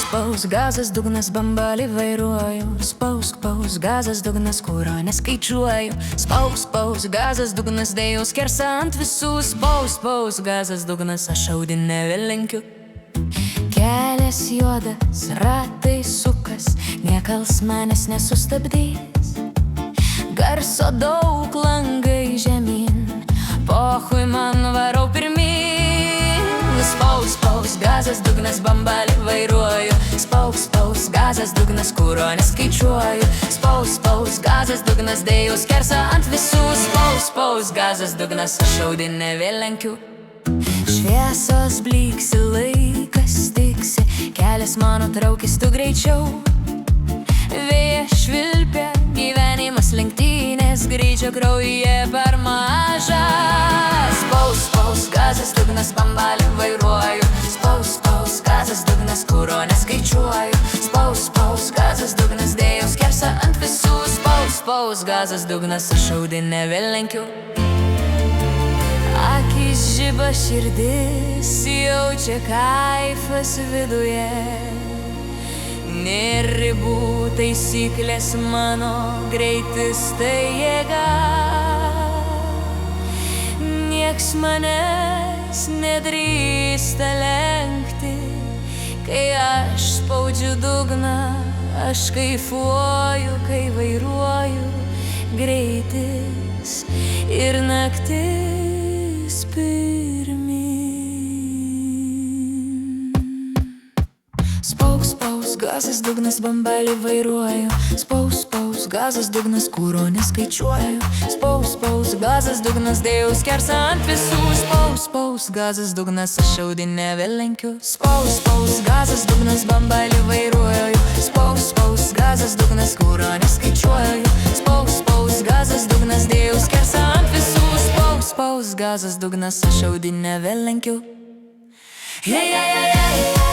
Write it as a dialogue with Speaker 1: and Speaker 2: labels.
Speaker 1: Spaus, gazas, dugnas, bambalį vairuoju. Spaus, gazas, dugnas, kuro neskaičiuoju. Spaus, gazas, dugnas, dėjau skersą ant visų. Spaus, gazas, dugnas, aš audinę vėl lenkiu. Kelias juodas, ratai sukas, niekals manęs nesustabdys. Garso daug, langai žemyn, pochui man varau pirmyn. Spaus, gazas, dugnas, bambalį vairuoju. Spaus, gazas, dugnas, kuro neskaičiuoju. Spaus, gazas, dugnas, dėjau skersą ant visų. Spaus, gazas, dugnas, aš audinę vėl lenkiu. Šviesos blyksi, laikas tiksi, kelias mano traukis tu greičiau. Vėjas švilpia, gyvenimas lenktynės, greičio kraujyje per mažas. Spaus, gazas, dugnas, bambalį vairuoju. Spaus, gazas, dugnas, kuro neskaičiuoju. Spaus, gazas, dugnas, dėjau skersą ant visų. Spaus, gazas, dugnas, aš audinę vėl lenkiu. Akis žiba, širdis jaučia kaifas viduje. Nėr ribų, taisyklės mano, greitis tai jėga. Nieks manęs nedrįsta lenkti, kai aš spaudžiu dugną, aš kaifuoju, kai vairuoju. Greitis ir naktis pirmyn. Spaus, gazas, dugnas, bambalį vairuoju. Spaus, gazas, dugnas, kuro neskaičiuoju. Spaus, gazas, dugnas, dėjau skersą ant visų. Spaus, gazas, dugnas, aš audinę vėl lenkiu. Spaus, gazas, dugnas, bambalį vairuoju. Spaus, gazas, dugnas, kuro neskaičiuoju. Spaus, gazas, dugnas, dėjau skersą ant visų. Spaus, gazas, dugnas, aš audinę vėl lenkiu. Yeah.